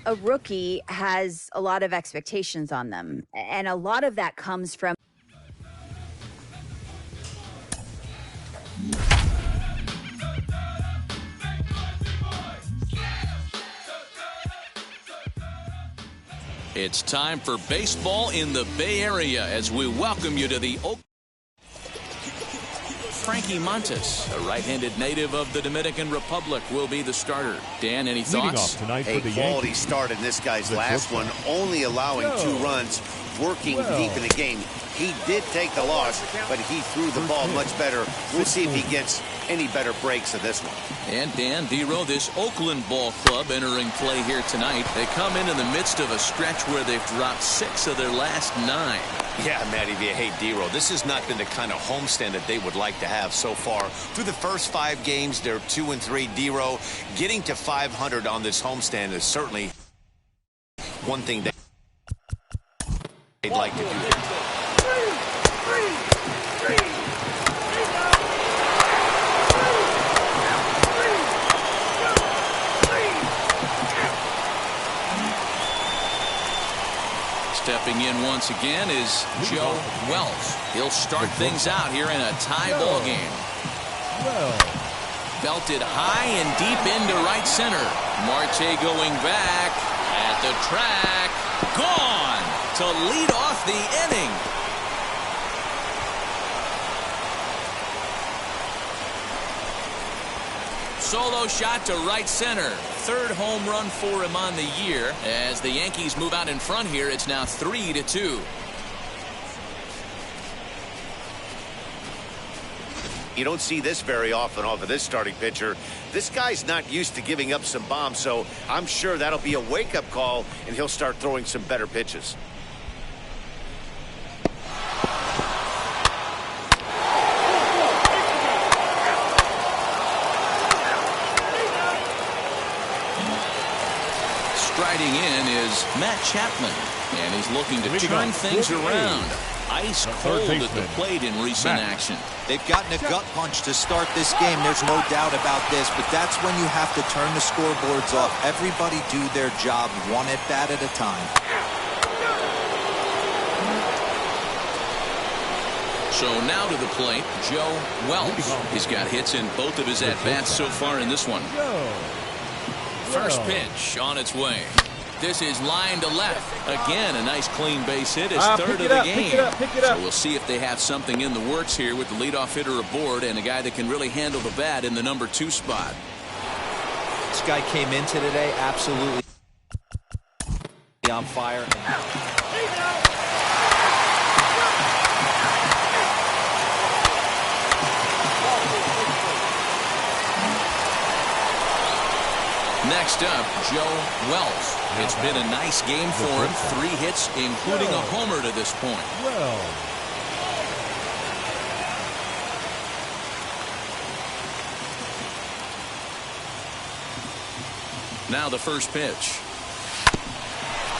a rookie has a lot of expectations on them, and a lot of that comes from It's time for baseball in the Bay Area as we welcome you to the Frankie Montes, a right-handed native of the Dominican Republic, will be the starter. Dan, any thoughts? Hey, quality start in this guy's last one, only allowing 2 runs, working deep in the game. He did take the loss, but he threw the ball much better. We'll see if he gets any better breaks in this one. And Dan, D-Row, this Oakland ball club entering play here tonight. They come in the midst of a stretch where they've dropped 6 of their last 9. Yeah, Matty V. Hey, D-Row, this has not been the kind of homestand that they would like to have so far. Through the first 5 games, they're 2-3. D-Row, getting to 500 on this homestand is certainly one thing that they'd like to do. Stepping in once again is Joe Wells. He'll start things out here in a tie ball game. Belted high and deep into right center. Marte going back at the track. Gone to lead off the inning. Solo shot to right center. 3rd home run for him on the year. As the Yankees move out in front here, it's now 3-2. You don't see this very often off of this starting pitcher. This guy's not used to giving up some bombs, so I'm sure that'll be a wake-up call, and he'll start throwing some better pitches. Striding in is Matt Chapman, and he's looking to turn things around. Ice cold at the plate in recent action. They've gotten a gut punch to start this game. There's no doubt about this, but that's when you have to turn the scoreboards off. Everybody do their job one at bat at a time. So now to the plate, Joe Wells. He's got hits in both of his at-bats so far in this one. First pitch on its way. This is line to left. Again, a nice clean base hit, his 3rd of the game. So we'll see if they have something in the works here with the leadoff hitter aboard and a guy that can really handle the bat in the number 2 spot. This guy came into today absolutely on fire. Next up, Joe Wells. It's been a nice game for him. 3 hits, including a homer to this point. Now the first pitch.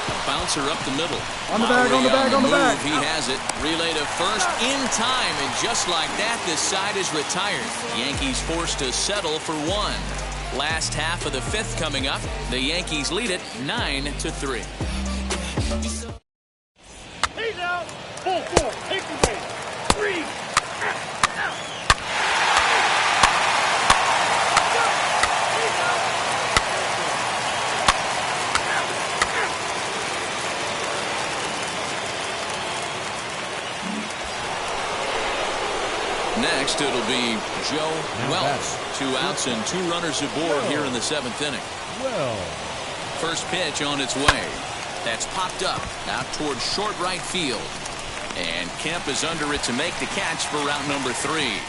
A bouncer up the middle. On the bag, on the bag, on the bag. He has it. Relay to first in time, and just like that, this side is retired. Yankees forced to settle for 1. Last half of the 5th coming up. The Yankees lead it 9-3. He's out. 4-4. Take the base. 3. Next, it'll be Joe Wells. 2 outs and 2 runners aboard here in the 7th inning. First pitch on its way. That's popped up out towards short right field. And Kemp is under it to make the catch for route number 3.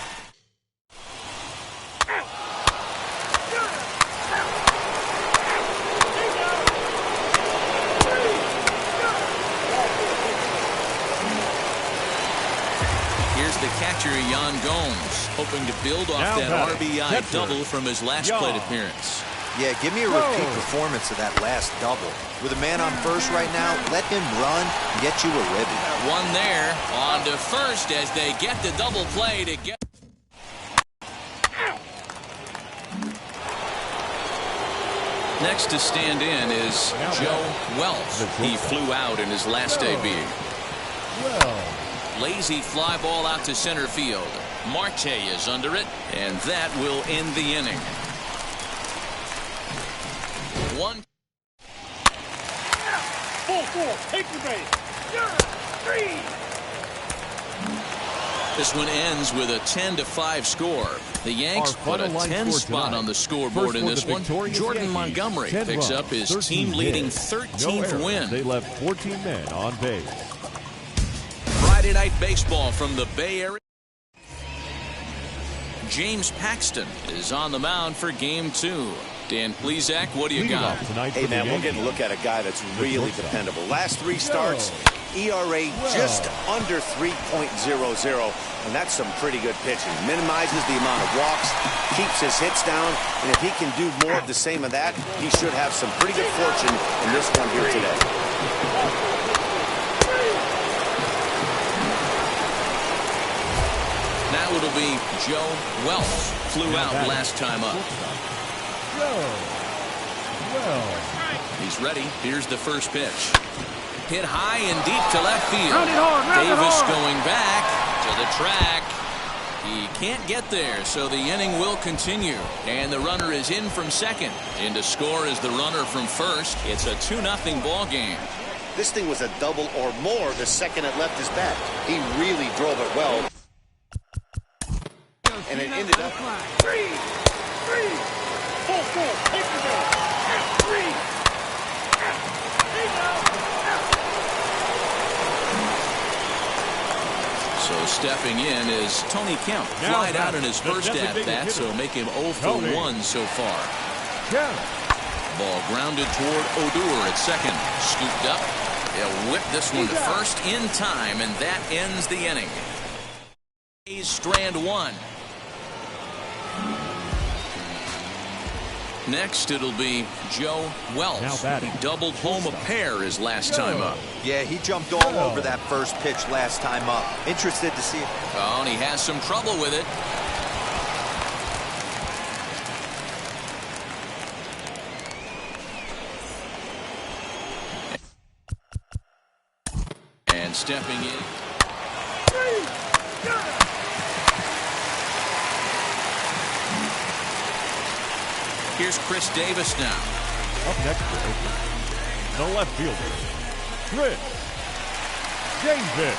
The catcher, Yan Gomes, hoping to build off that RBI double from his last plate appearance. Yeah, give me a repeat performance of that last double. With a man on first right now, let him run and get you a ribby. One there, on to first as they get the double play to get. Next to stand in is Joe Wells. He flew out in his last AB. Lazy fly ball out to center field. Marte is under it, and that will end the inning. 1. 4-4, take the base. 3. This one ends with a 10-5 score. The Yanks put a 10 spot on the scoreboard in this one. Jordan Montgomery picks up his team-leading 13th win. They left 14 men on base. Friday night baseball from the Bay Area. James Paxton is on the mound for Game 2. Dan Plesac, what do you got? Hey, man, we're getting a look at a guy that's really dependable. Last 3 starts, ERA just under 3.00, and that's some pretty good pitching. Minimizes the amount of walks, keeps his hits down, and if he can do more of the same of that, he should have some pretty good fortune in this one here today. Now it'll be Joe Wells. Flew out last time up. He's ready. Here's the first pitch. Hit high and deep to left field. Davis going back to the track. He can't get there, so the inning will continue. And the runner is in from second. In to score is the runner from first. It's a 2-0 ball game. This thing was a double or more the second it left his bat. He really drove it well. And it ended up 3. 4-4, take the base. 3. So stepping in is Tony Kemp. Flied out in his first at-bat, so make him 0 for 1 so far. Ball grounded toward Odor at second. Scooped up. He'll whip this one to first in time, and that ends the inning. A's strand 1. Next, it'll be Joe Wells. He doubled home a pair his last time up. Yeah, he jumped all over that first pitch last time up. Interested to see it. Oh, and he has some trouble with it. And stepping in. Here's Chris Davis now. Up next, the left fielder, Chris Davis.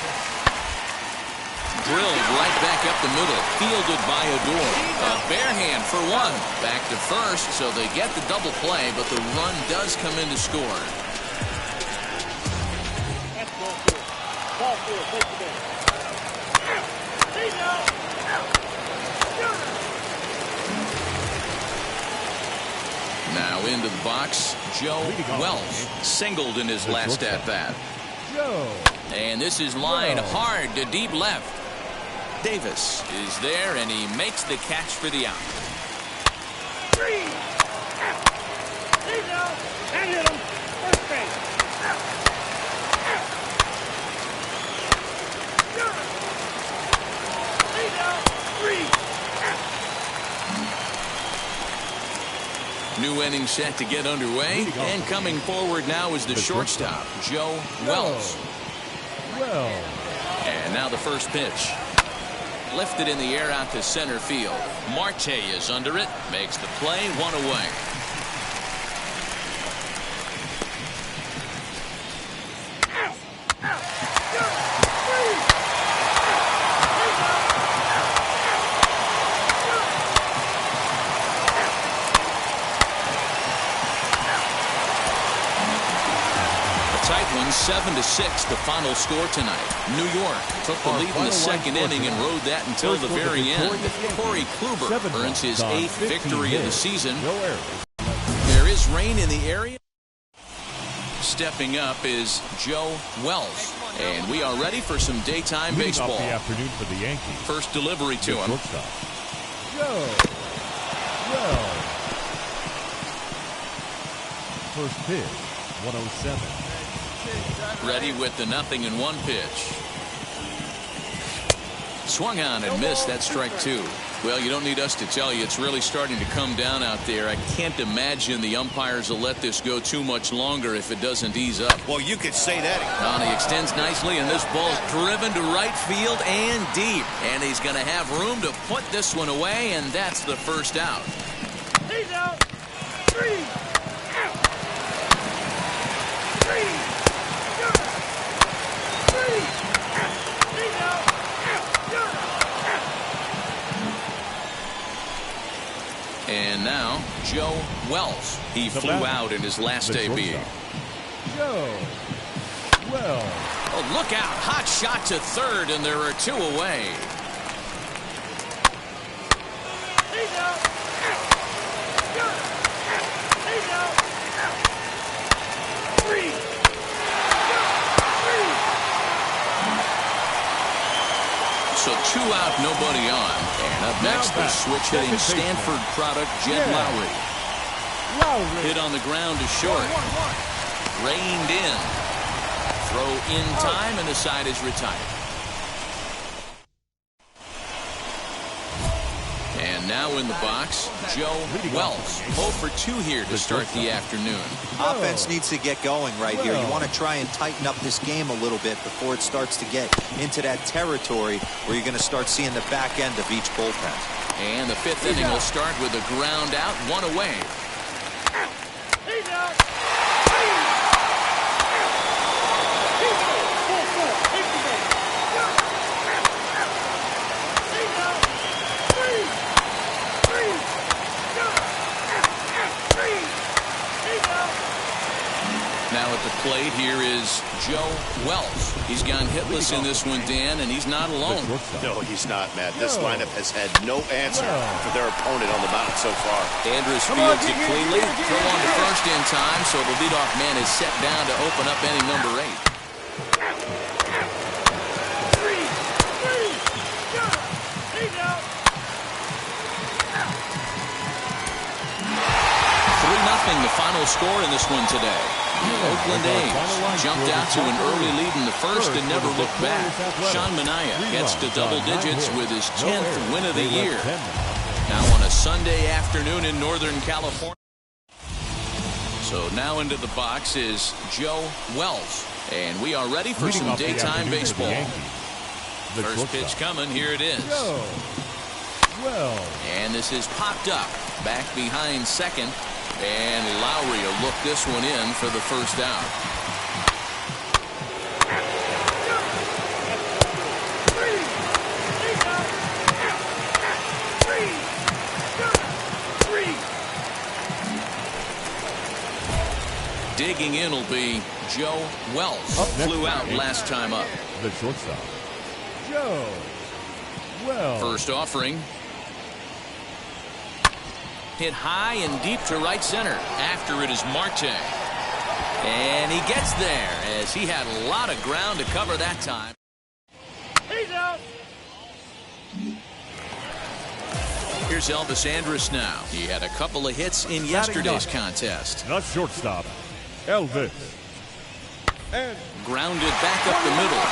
Drilled right back up the middle. Fielded by Odor. A bare hand for 1. Back to first, so they get the double play, but the run does come in to score. That's ball 4. Ball 4, take the base. Now into the box, Joe Wells. Singled in his last at-bat. And this is lined hard to deep left. Davis is there, and he makes the catch for the out. 3. That hit him. First base. 3. New inning set to get underway, and coming forward now is the shortstop, Joe Wells. And now the first pitch. Lifted in the air out to center field. Marte is under it, makes the play, 1 away. Tight one, 7-6, the final score tonight. New York took the lead in the second inning and rode that until the very end. Corey Kluber earns his 8th victory of the season. There is rain in the area. Stepping up is Joe Wells. And we are ready for some daytime baseball. The afternoon for the Yankees. First delivery to him. Joe Wells. First pitch, 107. Ready with the 0-1 pitch. Swung on and missed. That strike 2. Well, you don't need us to tell you. It's really starting to come down out there. I can't imagine the umpires will let this go too much longer if it doesn't ease up. Well, you could say that. He extends nicely, and this ball's driven to right field and deep. And he's going to have room to put this one away, and that's the first out. He's out. 3 out. 3 out. 3 out. He's out. And now, Joe Wells. He flew out in his last debut. Joe Wells. Oh, look out. Hot shot to third, and there are 2 away. He's out. He's out. 3. So 2 out, nobody on. And up next, the switch-hitting Stanford product, Jed Lowry. Hit on the ground to short. Reined in. Throw in time, and the side is retired. And now in the box, Joe Wells. 0 for 2 here to start the afternoon. Offense needs to get going right here. You want to try and tighten up this game a little bit before it starts to get into that territory where you're going to start seeing the back end of each bullpen. And the 5th inning will start with a ground out, 1 away. He's out. Now at the plate here is Joe Wells. He's gone hitless in this one, Dan, and he's not alone. No, he's not, Matt. This lineup has had no answer for their opponent on the mound so far. Andrus fields it cleanly. Throw on to first in time, so the leadoff man is set down to open up inning number 8. 3-0 the final score in this one today. Oakland A's jumped out to an early lead in the first and never looked back. Sean Manaea gets to double digits with his 10th win of the year. Now on a Sunday afternoon in Northern California. So now into the box is Joe Wells. And we are ready for some daytime baseball. First pitch coming. Here it is. And this is popped up. Back behind second. And Lowry will look this one in for the first out. Digging in will be Joe Wells. Flew out last time up. The shortstop, Joe Wells. First offering. Hit high and deep to right center. After it is Marte. And he gets there as he had a lot of ground to cover that time. He's out. Here's Elvis Andrus now. He had a couple of hits in yesterday's contest. The shortstop, Elvis. And grounded back up the middle.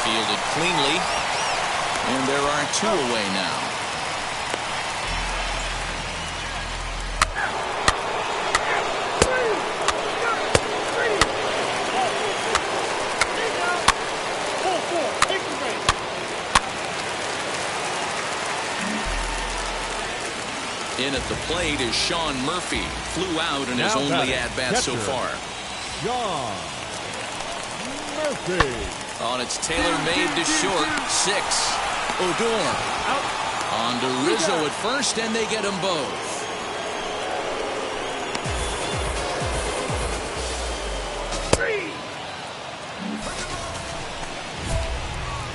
Fielded cleanly. And there are 2 away now. In at the plate is Sean Murphy. Flew out in his only at-bat so far. Sean Murphy. On its tailor-made to short. 6. Odor. On to Rizzo at first, and they get them both.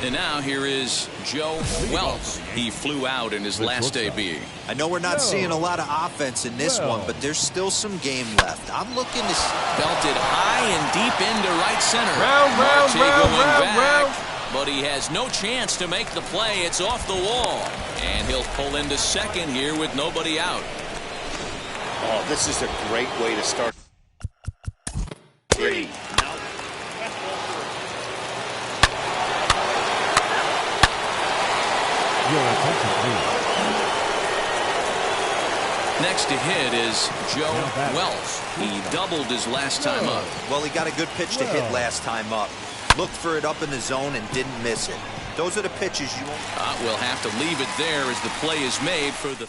And now here is Joe Wells. He flew out in his last debut. I know we're not seeing a lot of offense in this one, but there's still some game left. I'm looking to belted high and deep into right center. But he has no chance to make the play. It's off the wall. And he'll pull into second here with nobody out. Oh, this is a great way to start. 3. Your attention, please. Next to hit is Joe Wells. He doubled his last time up. Well, he got a good pitch to hit last time up. Looked for it up in the zone and didn't miss it. Those are the pitches you want. We'll have to leave it there as the play is made for the...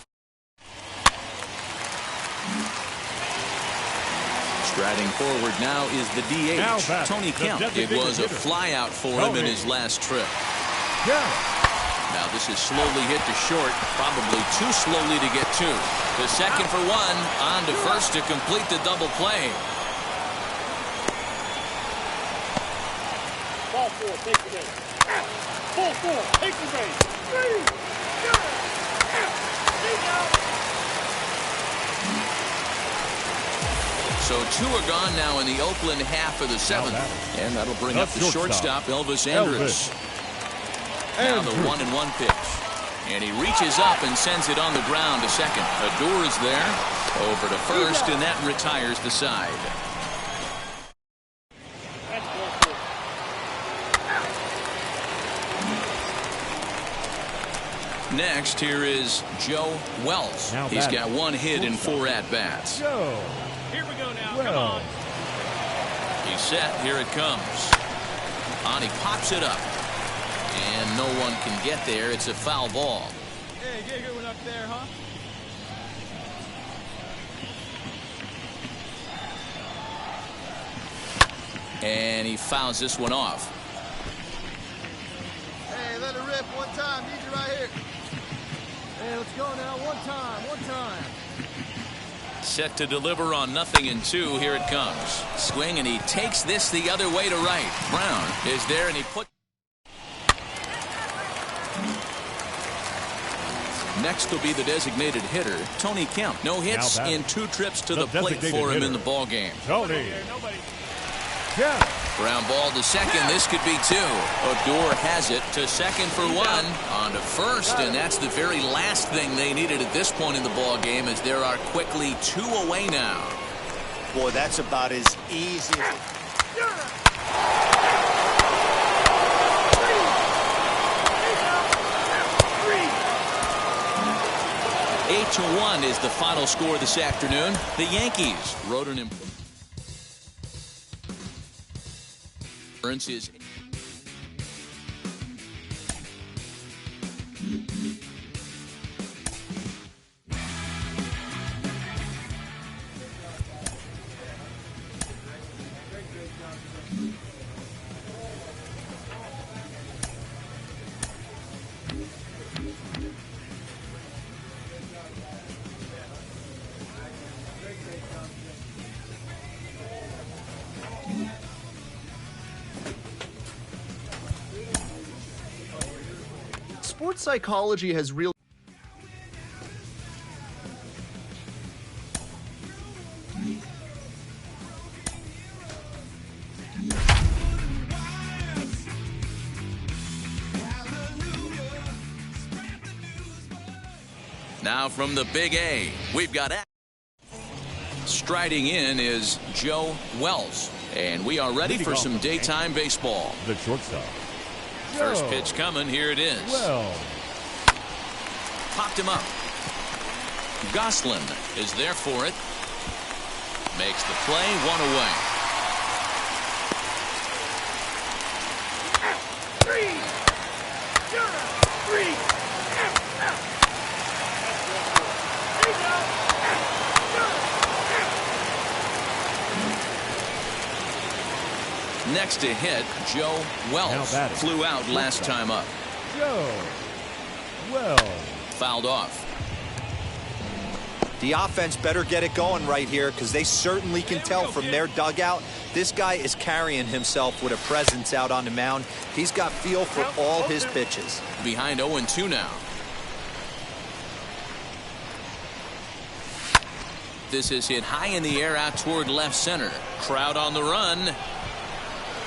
Striding forward now is the DH, Tony Kemp. It was a flyout for him in his last trip. Now this is slowly hit to short, probably too slowly to get to. The second for one, on to first to complete the double play. Ball four, take the base. Ball four, take the base. 3, 2, So two are gone now in the Oakland half of the seventh. And that'll bring up the shortstop, Elvis Andrus. Now the 1-1 pitch. And he reaches up and sends it on the ground to second. Odor is there. Over to first, and that retires the side. Next, here is Joe Wells. He's got one hit in 4 at-bats. Here we go now. Come on. He's set. Here it comes. He pops it up. And no one can get there. It's a foul ball. Hey, get a good one up there, huh? And he fouls this one off. Hey, let it rip one time. Need you right here. Hey, let's go now. One time. Set to deliver on 0-2. Here it comes. Swing, and he takes this the other way to right. Brown is there, and he put... Next will be the designated hitter, Tony Kemp. No hits in 2 trips to the plate for him in the ball game. Tony. Ground ball to second. This could be 2. Odor has it to second for 1. On to first, and that's the very last thing they needed at this point in the ball game, as there are quickly 2 away now. Boy, that's about as easy as... 8-1 is the final score this afternoon. The Yankees wrote an important... is... Sports psychology has really... Now from the Big A, we've got... Striding in is Joe Wells. And we are ready for some daytime baseball. The shortstop. First pitch coming. Here it is. Popped him up. Goslin is there for it. Makes the play. 1 away. 3. Next to hit, Joe Wells. Flew out last time up. Joe Wells. Fouled off. The offense better get it going right here, because they certainly can tell from their dugout this guy is carrying himself with a presence out on the mound. He's got feel for all his pitches. Behind 0-2 now. This is hit high in the air out toward left center. Crowd on the run.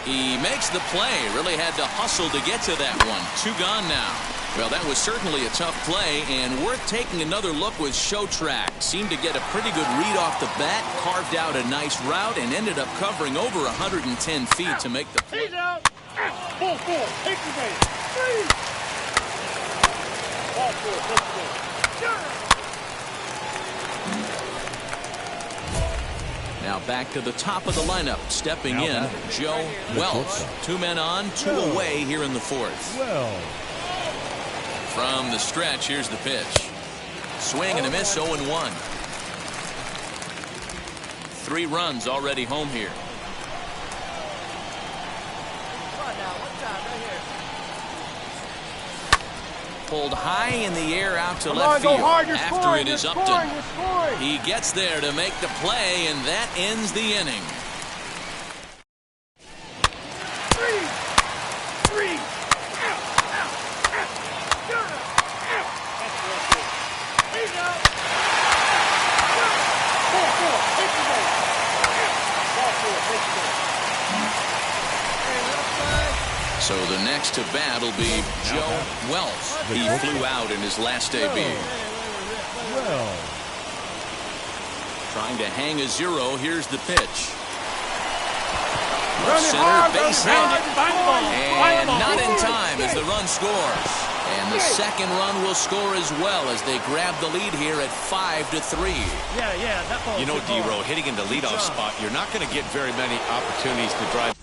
He makes the play. Really had to hustle to get to that one. 2 gone now. Well, that was certainly a tough play, and worth taking another look with Showtrack. Seemed to get a pretty good read off the bat, carved out a nice route, and ended up covering over 110 feet to make the play. He's out. Ball four, take the base. 3. Ball four, take the base. Now back to the top of the lineup. Stepping in, Joe Wells. 2 men on, 2 away here in the 4th. From the stretch, here's the pitch. Swing and a miss, 0-1. 3 runs already home here. Pulled high in the air out to left field. After it is Upton. He gets there to make the play, and that ends the inning. So the next to bat will be Joe Wells. He flew out in his last debut. Trying to hang a 0. Here's the pitch. Left center, base hit. And not in time as the run scores. And the second run will score as well as they grab the lead here at 5-3. You know, D-Row, hitting in the leadoff spot, you're not going to get very many opportunities to drive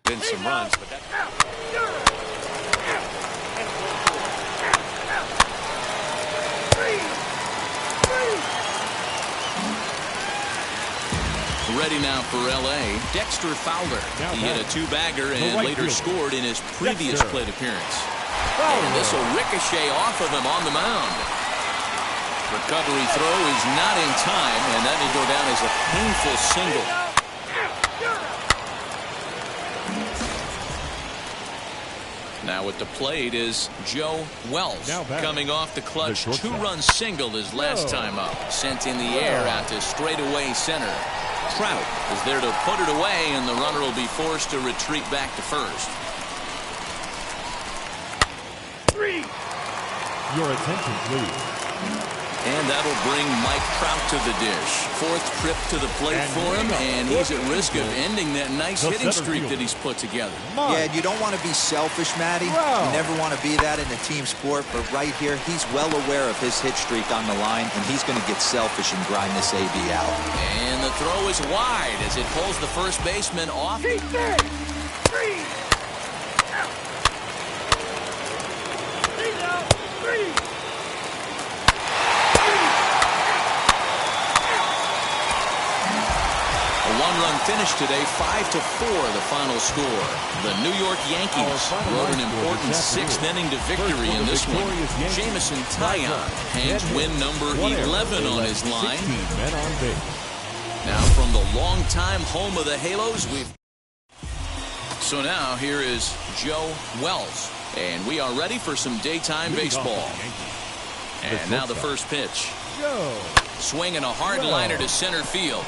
in some runs, but that... Ready now for L.A., Dexter Fowler. He hit a 2-bagger and later scored in his previous plate appearance. And this will ricochet off of him on the mound. Recovery throw is not in time, and that will go down as a painful single. Now at the plate is Joe Wells, coming off the clutch 2-run single his last time up. Sent in the air out to straightaway center. Trout is there to put it away, and the runner will be forced to retreat back to first. Your attention, please. And that'll bring Mike Trout to the dish. 4th trip to the plate for him, and he's at risk of ending that nice hitting streak that he's put together. Yeah, you don't want to be selfish, Matty. You never want to be that in a team sport, but right here, he's well aware of his hit streak on the line, and he's going to get selfish and grind this AB out. And the throw is wide as it pulls the first baseman off. A 1-run finish today, 5-4 the final score. The New York Yankees rode an important 6th-inning to victory in this one. Jameson Taillon hangs win number 11 on his line. Now from the longtime home of the Halos, So now here is Joe Wells, and we are ready for some daytime baseball. And now the first pitch. Swinging a hard liner to center field.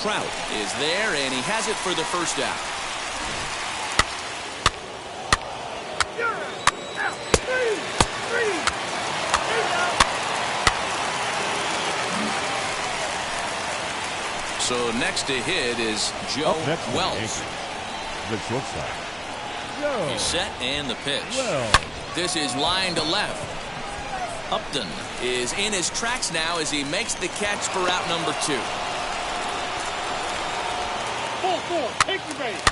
Trout is there, and he has it for the first out. So next to hit is Joe Wells. The shortstop. He's set, and the pitch. This is line to left. Upton is in his tracks now as he makes the catch for out number 2. Take the base.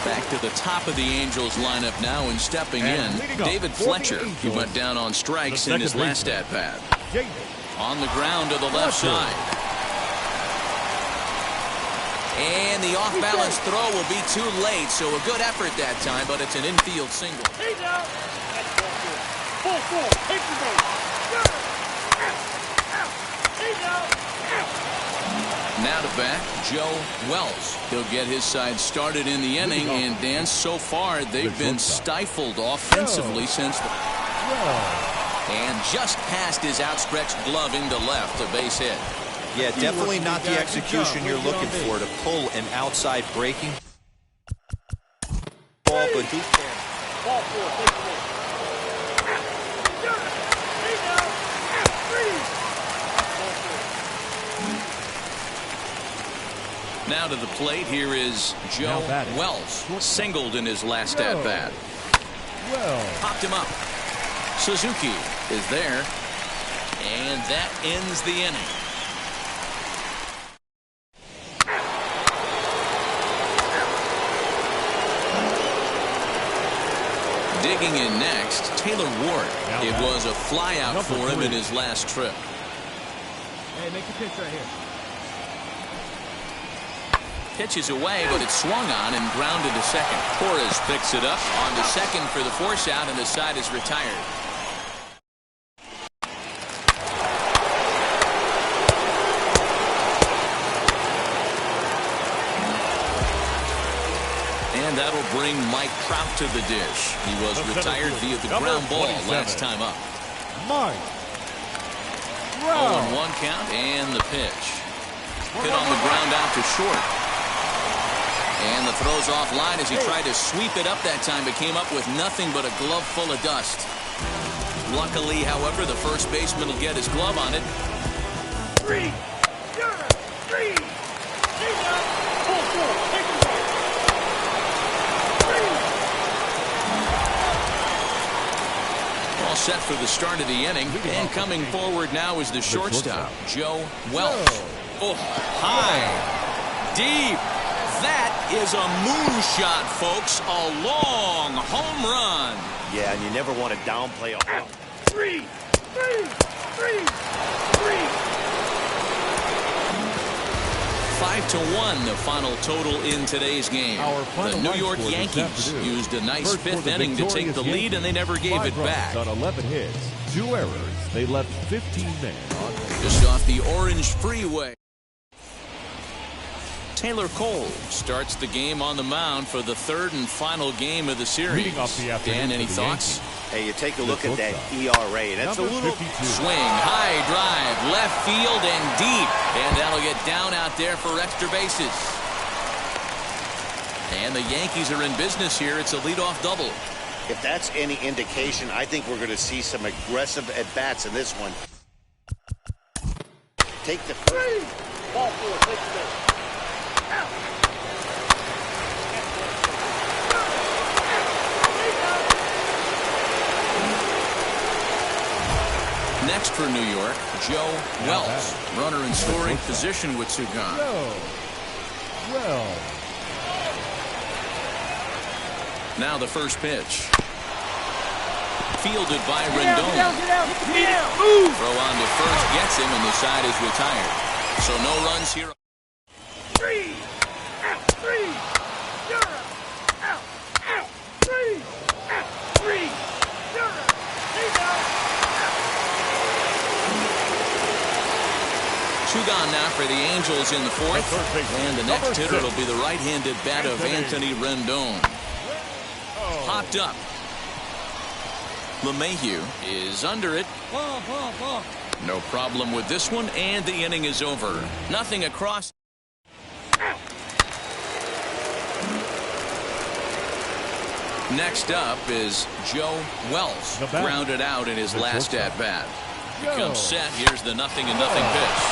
Back to the top of the Angels lineup now, and stepping in, David Fletcher. He went down on strikes in his last at-bat. On the ground to the left side. And the off-balance throw will be too late, so a good effort that time, but it's an infield single. Now to bat, Joe Wells. He'll get his side started in the inning, and Dan, so far they've been stifled offensively since the... And just past his outstretched glove into left, a base hit. Yeah, definitely not the execution you're looking for to pull an outside breaking ball, but who cares? now to the plate. Here is Joe Wells, singled in his last at bat. Popped him up. Suzuki is there, and that ends the inning. Digging in next, Taylor Ward. It was a flyout for him in his last trip. Hey, make a pitch right here. Pitch is away, but it's swung on and grounded to second. Torres picks it up on to second for the force out, and the side is retired. And that'll bring Mike Trout to the dish. He was retired via the ground ball last time up. Mike 0-1 count, and the pitch. Hit on the ground out to short. And the throw's off line as he tried to sweep it up that time, but came up with nothing but a glove full of dust. Luckily, however, the first baseman will get his glove on it. 3, 3. All set for the start of the inning. And coming forward now is the shortstop, Joe Wells. Oh, high, deep. That is a moonshot, folks. A long home run. Yeah, and you never want to downplay a home. 3. 5-1, the final total in today's game. The New York Yankees used a nice fifth inning to take the lead, and they never gave it back. On 11 hits, 2 errors. They left 15 men on base. Just off the Orange Freeway. Taylor Cole starts the game on the mound for the third and final game of the series. Dan, any thoughts? Hey, you take a look at that ERA. That's a little swing, high drive, left field and deep. And that'll get down out there for extra bases. And the Yankees are in business here. It's a leadoff double. If that's any indication, I think we're going to see some aggressive at-bats in this one. Take the first. Ball 4, take the base. Next for New York, Joe Wells. Runner in scoring position with Sugan. Now the first pitch. Fielded by Rendon. Throw on to first gets him, and the side is retired. So no runs here. 3. Out. 3. You're out. Out. 3. Out. 3. You're out. He's out. Two gone now for the Angels in the fourth. And the next hitter will be the right-handed bat of Anthony Rendon. Popped up. LeMahieu is under it. No problem with this one, and the inning is over. Nothing across. Next up is Joe Wells, grounded out in his last at-bat. He comes set. Here's the 0-0 pitch.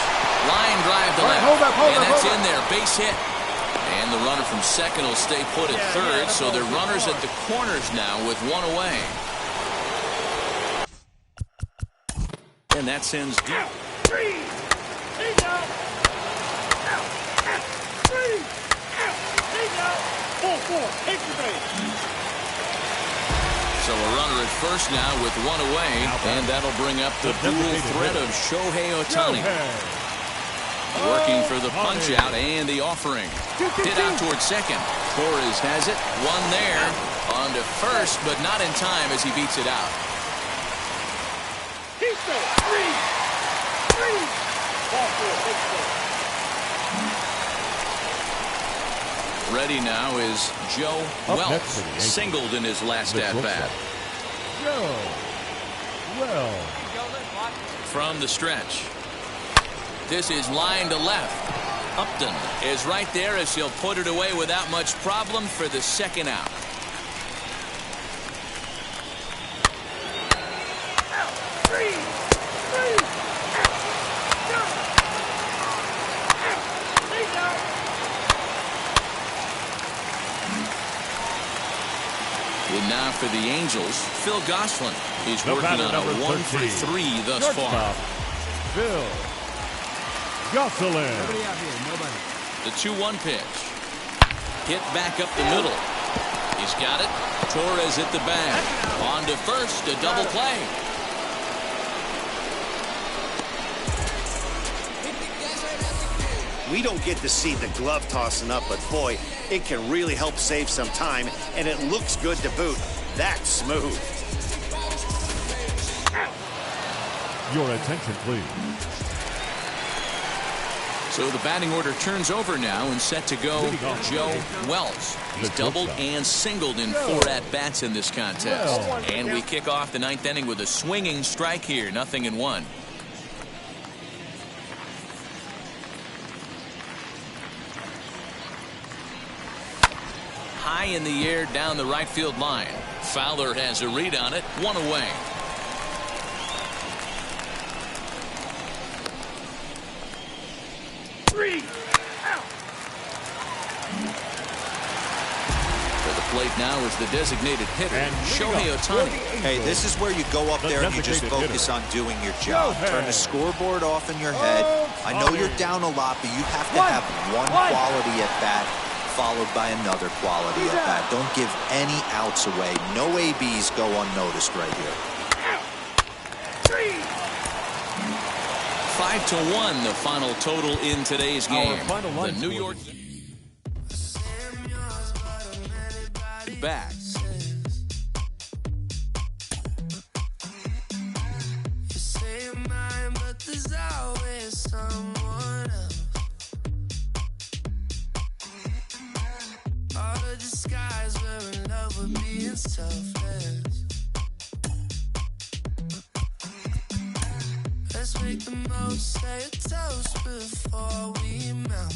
Line drive to left, and that's in there. Base hit. And the runner from second will stay put at third, so they're runners at the corners now with one away. And that sends deep. 3. He's out. Out. 3. Out. He's out. 4. Take the base. So a runner at first now with one away, and that'll bring up the dual threat of Shohei Ohtani. Working for the punch out and the offering. Hit out towards second. Torres has it. One there. On to first, but not in time as he beats it out. He's there. 3. Ball 4. Ready now is Joe Wells, singled in his last at-bat. From the stretch. This is line to left. Upton is right there as he'll put it away without much problem for the second out. for the Angels, Phil Gosselin. He's The working batter, on a number 1 for 13, 3 thus far. shortstop, Phil Gosselin. Nobody out here, nobody. The 2-1 pitch. Hit back up the middle. He's got it. Torres at the bag. On to first, a double play. We don't get to see the glove tossing up, but boy, it can really help save some time, and it looks good to boot. That's smooth. Your attention, please. So the batting order turns over now and set to go Joe Wells. He's doubled and singled in 4 at-bats in this contest. And we kick off the 9th inning with a swinging strike here, 0-1. High in the air down the right field line. Fowler has a read on it, 1 away. For the plate now is the designated hitter, Shohei Ohtani. Hey, this is where you go up there and you just focus on doing your job. Turn the scoreboard off in your head. I know you're down a lot, but you have to have one quality at bat followed by another quality at bat. Don't give any outs away. No ABs go unnoticed right here. 5-1, the final total in today's game. The New York back. Let's make the most, say a toast before we melt.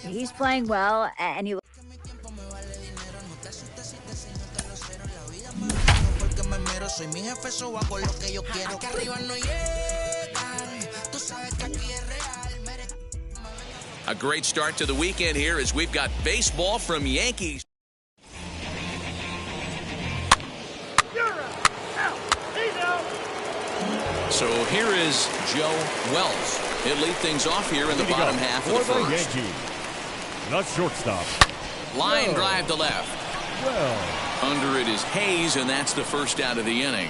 He's playing well, and he soy mi jefe, so hago lo que yo quiero. Que arriba no llegan. Tú sabes que aquí es real. A great start to the weekend here as we've got baseball from Yankees. So here is Joe Wells. He'll lead things off here in the bottom half of the first. Yankees, the shortstop. Line drive to left. Well. Under it is Hayes, and that's the first out of the inning.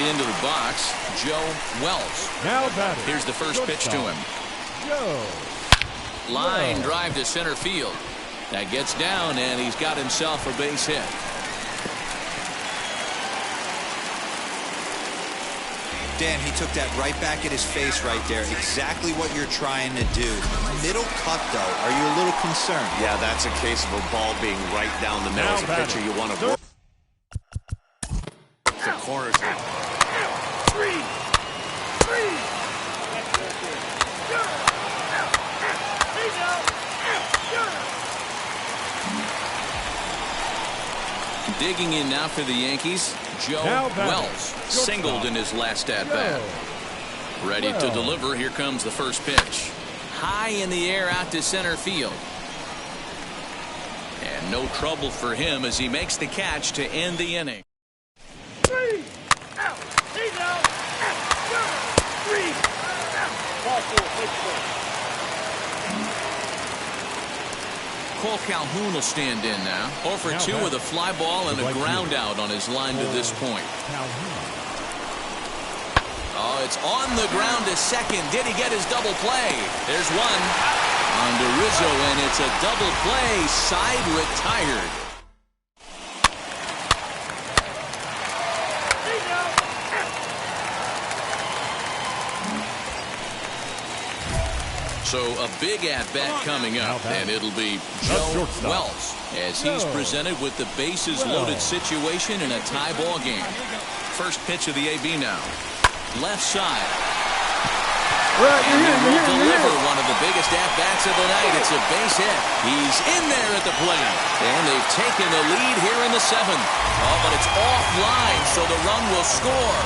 Into the box, Joe Wells. Now batting. Here's the first pitch to him. Joe. Line drive to center field. That gets down, and he's got himself a base hit. Dan, he took that right back at his face right there. Exactly what you're trying to do. Middle cut, though. Are you a little concerned? Yeah, that's a case of a ball being right down the middle. As a pitcher, you want to work the corners. Digging in now for the Yankees, Joe Wells. Singled in his last at-bat. Ready to deliver. Here comes the first pitch. High in the air out to center field. And no trouble for him as he makes the catch to end the inning. Cole Calhoun will stand in now. 0 for 2 with a fly ball and a ground out on his line to this point. Oh, it's on the ground to second. Did he get his double play? There's one. On to Rizzo, and it's a double play. Side retired. So a big at-bat coming up, and it'll be Joe Wells as he's presented with the bases-loaded situation in a tie ball game. First pitch of the AB now. Left side. And he will deliver one of the biggest at-bats of the night. It's a base hit. He's in there at the plate. And they've taken the lead here in the 7th. Oh, but it's offline, so the run will score.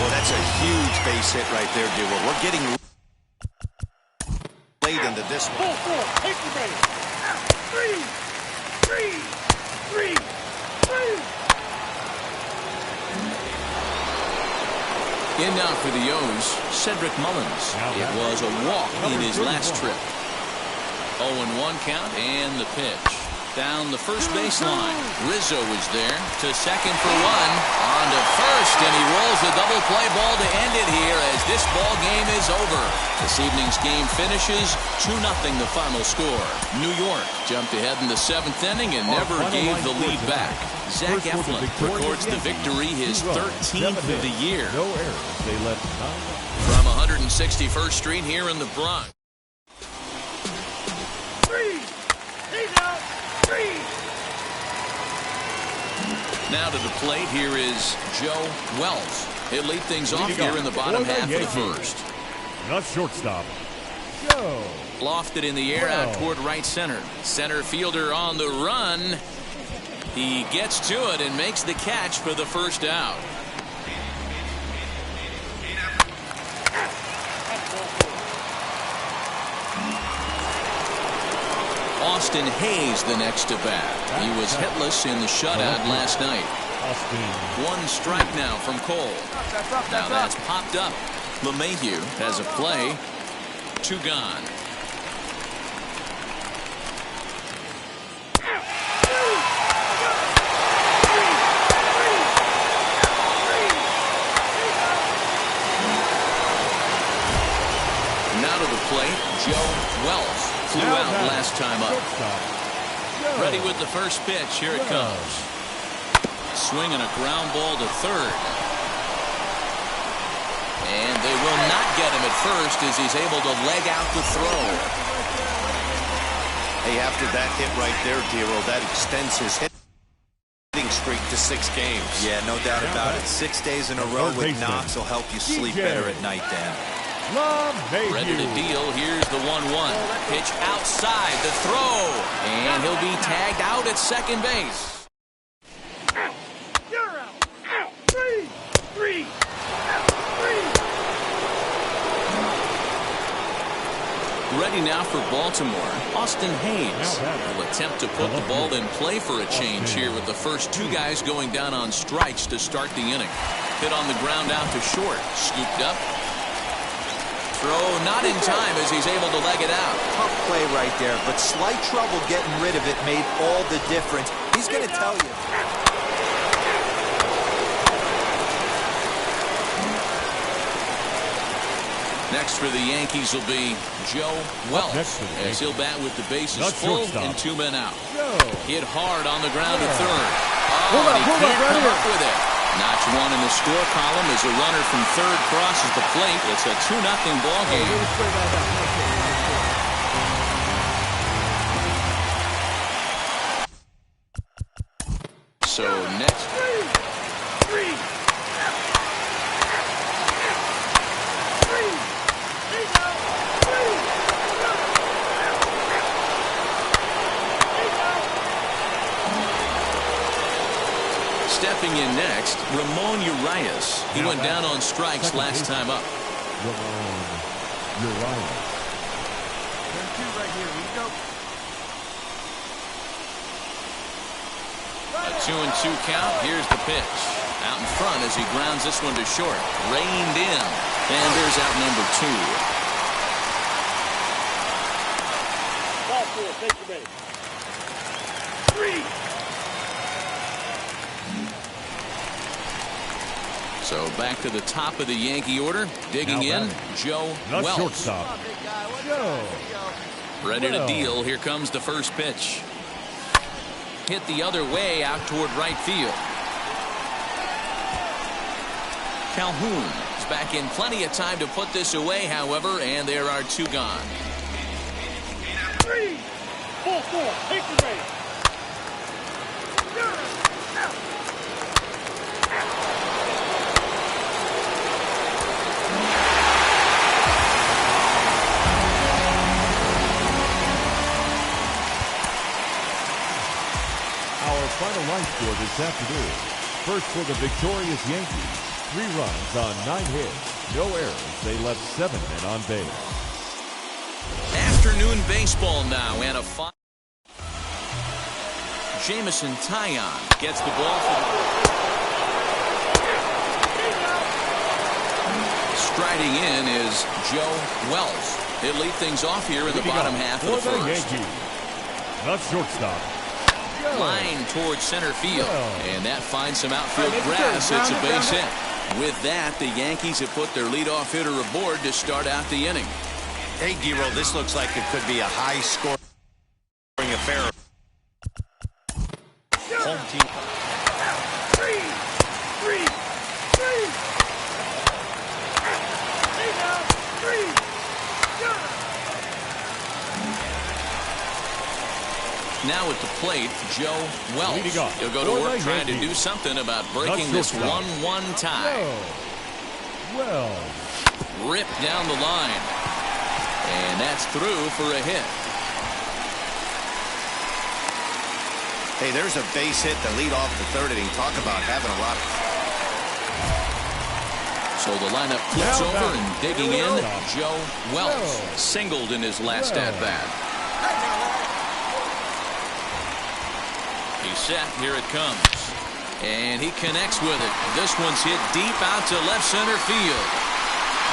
Well, that's a huge base hit right there, Dewar. We're getting late into this one. In now for the O's, Cedric Mullins. It was a walk in his last trip. 0-1 count and the pitch. Down the first baseline. Rizzo is there to second for one. On to first, and he rolls the double play ball to end it here as this ball game is over. This evening's game finishes 2-0 the final score. New York jumped ahead in the 7th inning and never gave the lead back. Zach Eflin records the victory, his 13th of the year. No errors. They left from 161st Street here in the Bronx. Now to the plate, here is Joe Wells. He'll lead things off here in the bottom half of the first. The shortstop, Joe. Lofted in the air out toward right center. Center fielder on the run. He gets to it and makes the catch for the first out. Austin Hayes the next to bat. He was hitless in the shutout last night. 1 strike now from Cole. Now that's popped up. LeMahieu has a play. 2 gone. Now to the plate, Joe Wells. Flew out last time up. Ready with the first pitch. Here it comes. Swinging a ground ball to third. And they will not get him at first as he's able to leg out the throw. Hey, after that hit right there, Dero, that extends his hitting streak to 6 games. Yeah, no doubt about it. 6 days in a row with knocks will help you sleep better at night, Dan. Ready to deal. Here's the 1-1. Pitch outside the throw. And he'll be tagged out at second base. You're out. Three. Ready now for Baltimore. Austin Hayes will attempt to put the ball in play for a change here with the first 2 guys going down on strikes to start the inning. Hit on the ground out to short. Scooped up. Throw not in time as he's able to leg it out. Tough play right there, but slight trouble getting rid of it made all the difference. He's going to tell you. Next for the Yankees will be Joe Welch as he'll bat with the bases full and 2 men out. Hit hard on the ground to third. Oh, he can't come up with it. Notch 1 in the score column as a runner from third crosses the plate. It's a 2-0 ball game. So next. Stepping in next, Ramon Urias. He went down on strikes last time up. Ramon Urias. There's 2 right here. We go. A 2-2 count. Here's the pitch. Out in front as he grounds this one to short. Reined in. And there's out number 2. Ball 4. Take the base. 3. So back to the top of the Yankee order. Digging in, Joe Welch. Shortstop. Joe. Ready to deal. Here comes the first pitch. Hit the other way out toward right field. Calhoun is back in plenty of time to put this away, however, and there are 2 gone. 3. Ball 4. Take the base. Final line score this afternoon. First for the victorious Yankees. 3 runs on 9 hits. No errors. They left 7 men on base. Afternoon baseball now and a fine. Jamison Taillon gets the ball Striding in is Joe Welch. He'll lead things off here in the bottom half of the first. Yankees. Not shortstop. Line towards center field, and that finds some outfield grass. It's a base hit. With that, the Yankees have put their leadoff hitter aboard to start out the inning. Hey, Dero, this looks like it could be a high-scoring affair. Home team. 3. Now at the plate, Joe Welch. He'll go to work trying to do something about breaking this 1-1 tie. Ripped down the line. And that's through for a hit. Hey, there's a base hit to lead off the 3rd inning. Talk about having a lot of... So the lineup flips over and digging in, Joe Welch. Singled in his last at-bat. He's set. Here it comes. And he connects with it. This one's hit deep out to left center field.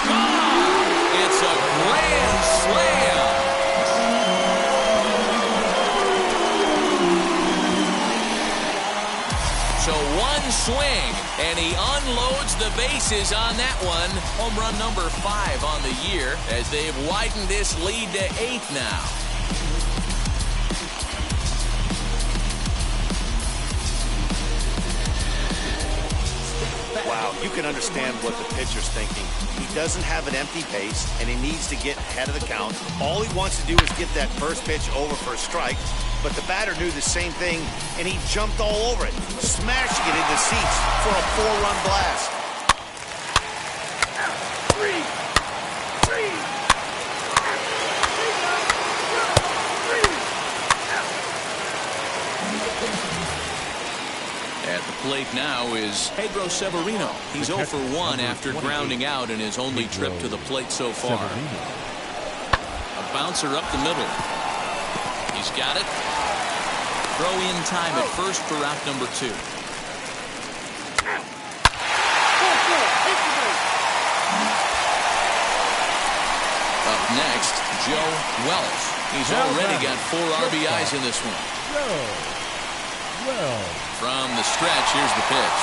Gone! It's a grand slam. So one swing, and he unloads the bases on that one. Home run number 5 on the year as they've widened this lead to 8 now. Wow, you can understand what the pitcher's thinking. He doesn't have an empty base, and he needs to get ahead of the count. All he wants to do is get that first pitch over for a strike. but the batter knew the same thing, and he jumped all over it, smashing it into seats for a 4-run blast. At the plate now is Pedro Severino. He's 0 for 1 after grounding out in his only trip to the plate so far. A bouncer up the middle. He's got it. Throw in time at first for out number 2. Up next, Joe Wells. He's already got 4 RBIs in this one. From the stretch, here's the pitch.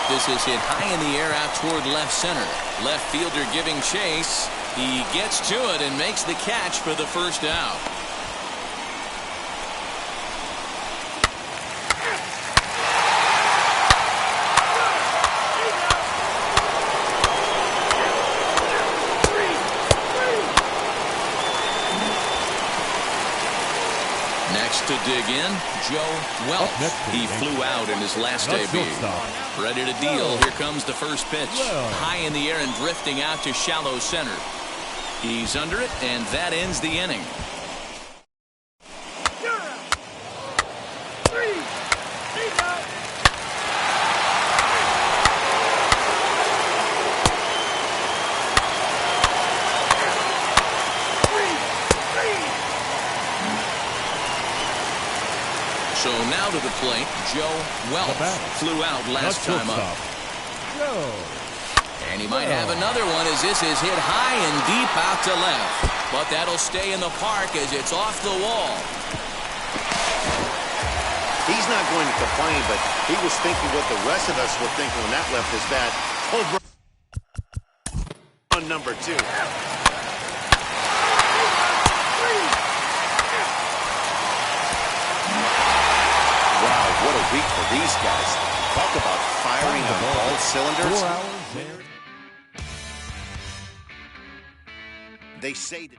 This is hit high in the air out toward left center. Left fielder giving chase. He gets to it and makes the catch for the first out. Next to dig in, Joe Wells. He flew out in his last debut. Ready to deal. Here comes the first pitch. High in the air and drifting out to shallow center. He's under it, and that ends the inning. So now to the plate, Joe Wells flew out last time up. And he might have another one as this is hit high and deep out to left. But that'll stay in the park as it's off the wall. He's not going to complain, but he was thinking what the rest of us were thinking when that left his bat. On number 2. What a week for these guys. Talk about firing on all cylinders. 4 hours there. They say that